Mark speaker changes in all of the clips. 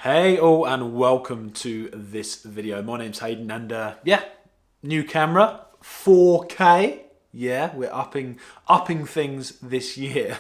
Speaker 1: Hey all, and welcome to this video. My name's Hayden, and new camera, 4K. Yeah, we're upping things this year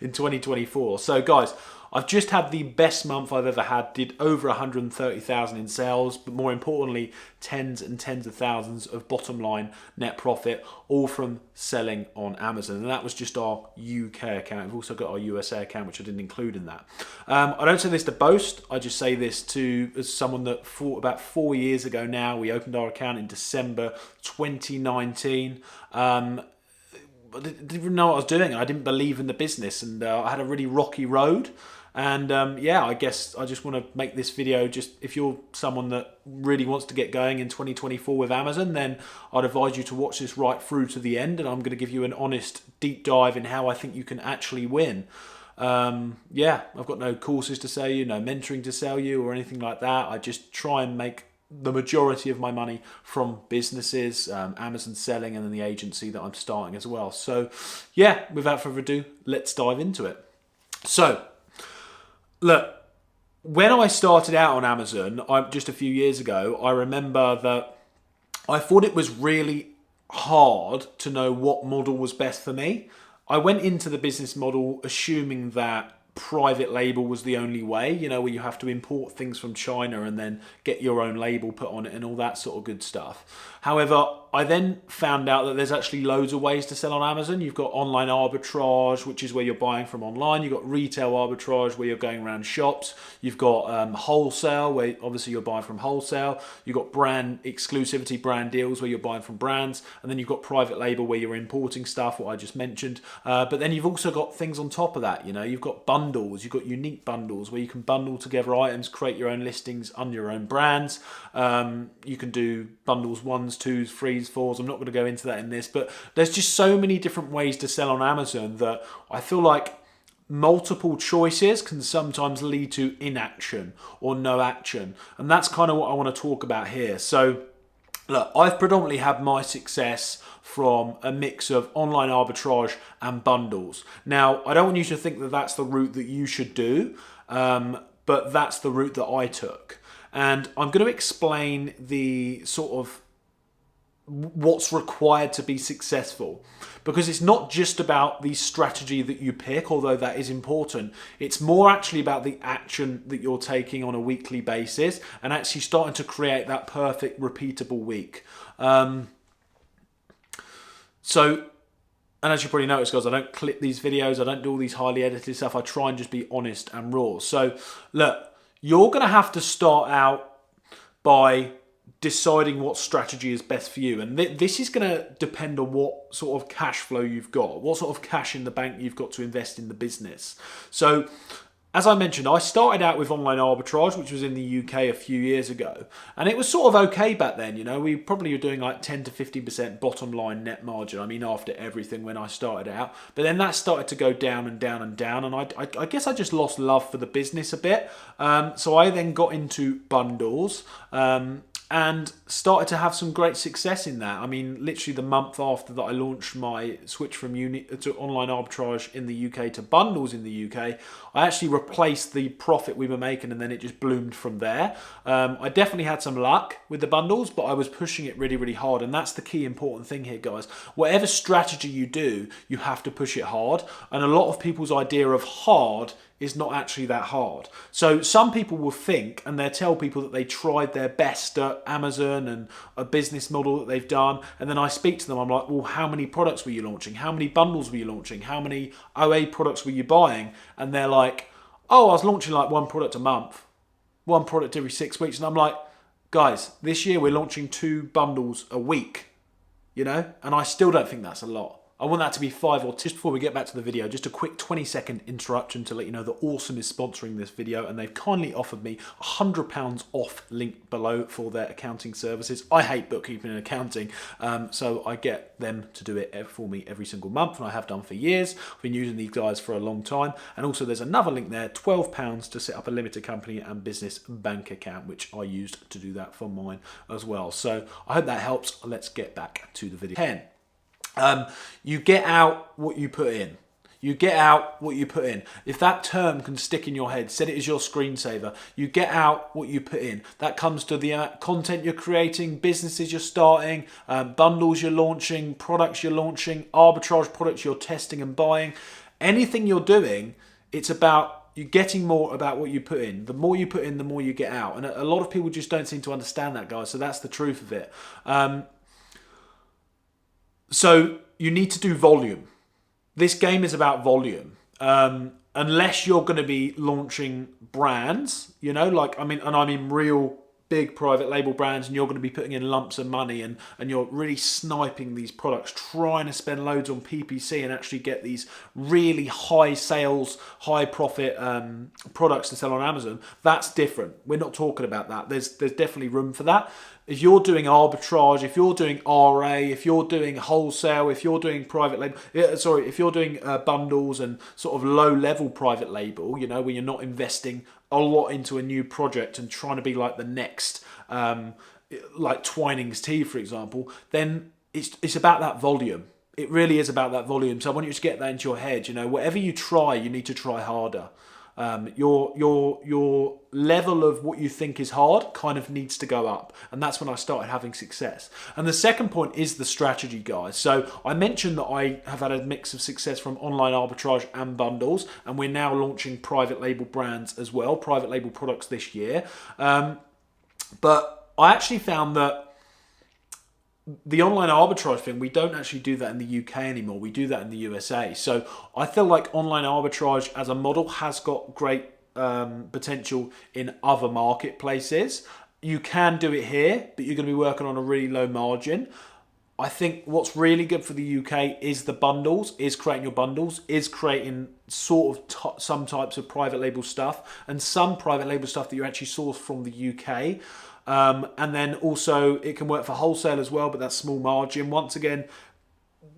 Speaker 1: in 2024. So guys, I've just had the best month I've ever had. Did over 130,000 in sales, but more importantly, tens and tens of thousands of bottom line net profit, all from selling on Amazon. And that was just our UK account. We've also got our USA account, which I didn't include in that. I don't say this to boast. I just say this as someone that about 4 years ago now, we opened our account in December 2019. I didn't even know what I was doing. I didn't believe in the business, and I had a really rocky road. And I guess I just want to make this video, just if you're someone that really wants to get going in 2024 with Amazon, then I'd advise you to watch this right through to the end, and I'm going to give you an honest deep dive in how I think you can actually win. I've got no courses to sell you, no mentoring to sell you or anything like that. I just try and make the majority of my money from businesses, Amazon selling, and then the agency that I'm starting as well. So without further ado, let's dive into it. So look, when I started out on Amazon, just a few years ago, I remember that I thought it was really hard to know what model was best for me. I went into the business model assuming that private label was the only way, where you have to import things from China and then get your own label put on it and all that sort of good stuff. However, I then found out that there's actually loads of ways to sell on Amazon. You've got online arbitrage, which is where you're buying from online. You've got retail arbitrage, where you're going around shops. You've got wholesale, where obviously you're buying from wholesale. You've got brand exclusivity, brand deals, where you're buying from brands. And then you've got private label, where you're importing stuff, what I just mentioned. But then you've also got things on top of that. You've got bundles. You've got unique bundles, where you can bundle together items, create your own listings under your own brands. You can do bundles 1s, 2s, 3s, 4s. I'm not going to go into that in this, but there's just so many different ways to sell on Amazon that I feel like multiple choices can sometimes lead to inaction or no action. And that's kind of what I want to talk about here. So look, I've predominantly had my success from a mix of online arbitrage and bundles. Now, I don't want you to think that that's the route that you should do, but that's the route that I took. And I'm going to explain the sort of what's required to be successful, because it's not just about the strategy that you pick, although that is important. It's more actually about the action that you're taking on a weekly basis and actually starting to create that perfect repeatable week. And as you probably noticed, guys, I don't clip these videos. I don't do all these highly edited stuff. I try and just be honest and raw. So look, you're going to have to start out by deciding what strategy is best for you. And this is going to depend on what sort of cash flow you've got, what sort of cash in the bank you've got to invest in the business. So as I mentioned, I started out with online arbitrage, which was in the UK a few years ago. And it was sort of okay back then. We probably were doing like 10 to 15% bottom line net margin. I mean, after everything when I started out. But then that started to go down and down and down. And I guess I just lost love for the business a bit. So I then got into bundles. And started to have some great success in that. I mean, literally the month after that I launched my switch from to online arbitrage in the UK to bundles in the UK, I actually replaced the profit we were making, and then it just bloomed from there. I definitely had some luck with the bundles, but I was pushing it really, really hard. And that's the key important thing here, guys. Whatever strategy you do, you have to push it hard. And a lot of people's idea of hard is not actually that hard. So some people will think, and they'll tell people that they tried their best at Amazon and a business model that they've done, and then I speak to them, I'm like, well, how many products were you launching? How many bundles were you launching? How many OA products were you buying? And they're like, oh, I was launching like one product a month, one product every 6 weeks. And I'm like, guys, this year we're launching 2 bundles a week, and I still don't think that's a lot. I want that to be 5 or 10. Just before we get back to the video, just a quick 20-second interruption to let you know that Awesome is sponsoring this video, and they've kindly offered me £100 off, link below, for their accounting services. I hate bookkeeping and accounting, so I get them to do it for me every single month, and I have done for years. I've been using these guys for a long time. And also there's another link there, £12 to set up a limited company and business bank account, which I used to do that for mine as well. So I hope that helps. Let's get back to the video. 10. You get out what you put in. You get out what you put in. If that term can stick in your head, set it as your screensaver. You get out what you put in. That comes to the content you're creating, businesses you're starting, bundles you're launching, products you're launching, arbitrage products you're testing and buying. Anything you're doing, it's about you getting more about what you put in. The more you put in, the more you get out. And a lot of people just don't seem to understand that, guys. So that's the truth of it. So you need to do volume. This game is about volume. Unless you're going to be launching brands, you know, like, I mean real big private label brands, and you're going to be putting in lumps of money and you're really sniping these products, trying to spend loads on PPC and actually get these really high sales, high profit products to sell on Amazon. That's different. We're not talking about that. There's definitely room for that. If you're doing arbitrage, if you're doing RA, if you're doing wholesale, if you're doing private label, if you're doing bundles and sort of low level private label, you know, where you're not investing a lot into a new project and trying to be like the next, like Twinings tea, for example, then it's about that volume. It really is about that volume. So I want you to get that into your head. You know, whatever you try, you need to try harder. Your level of what you think is hard kind of needs to go up, and that's when I started having success. And the second point is the strategy, guys. So I mentioned that I have had a mix of success from online arbitrage and bundles, and we're now launching private label brands as well, private label products this year. But I actually found that the online arbitrage thing, we don't actually do that in the UK anymore. We do that in the USA. So I feel like online arbitrage as a model has got great potential in other marketplaces. You can do it here, but you're going to be working on a really low margin. I think what's really good for the UK is the bundles, is creating your bundles, is creating sort of some types of private label stuff, and some private label stuff that you actually source from the UK. And then also it can work for wholesale as well, but that's small margin. Once again,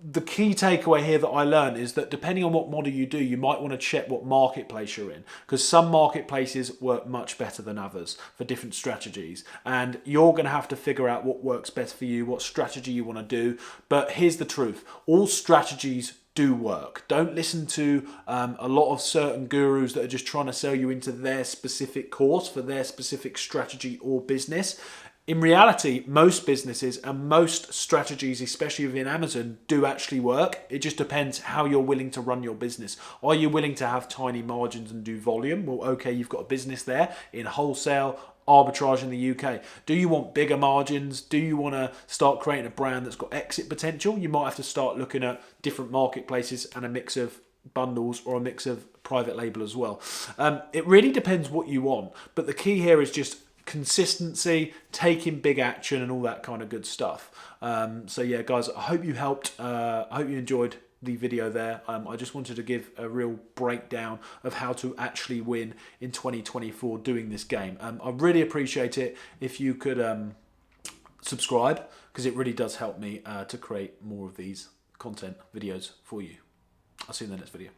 Speaker 1: the key takeaway here that I learned is that depending on what model you do, you might want to check what marketplace you're in, because some marketplaces work much better than others for different strategies, and you're going to have to figure out what works best for you, what strategy you want to do. But here's the truth: all strategies do work. Don't listen to a lot of certain gurus that are just trying to sell you into their specific course for their specific strategy or business. In reality, most businesses and most strategies, especially within Amazon, do actually work. It just depends how you're willing to run your business. Are you willing to have tiny margins and do volume? Well, okay, you've got a business there in wholesale, arbitrage in the UK. Do you want bigger margins? Do you want to start creating a brand that's got exit potential? You might have to start looking at different marketplaces and a mix of bundles or a mix of private label as well. It really depends what you want. But the key here is just consistency, taking big action, and all that kind of good stuff. So yeah, guys, I hope you helped. I hope you enjoyed the video there. I just wanted to give a real breakdown of how to actually win in 2024 doing this game. I really appreciate it if you could subscribe, because it really does help me to create more of these content videos for you. I'll see you in the next video.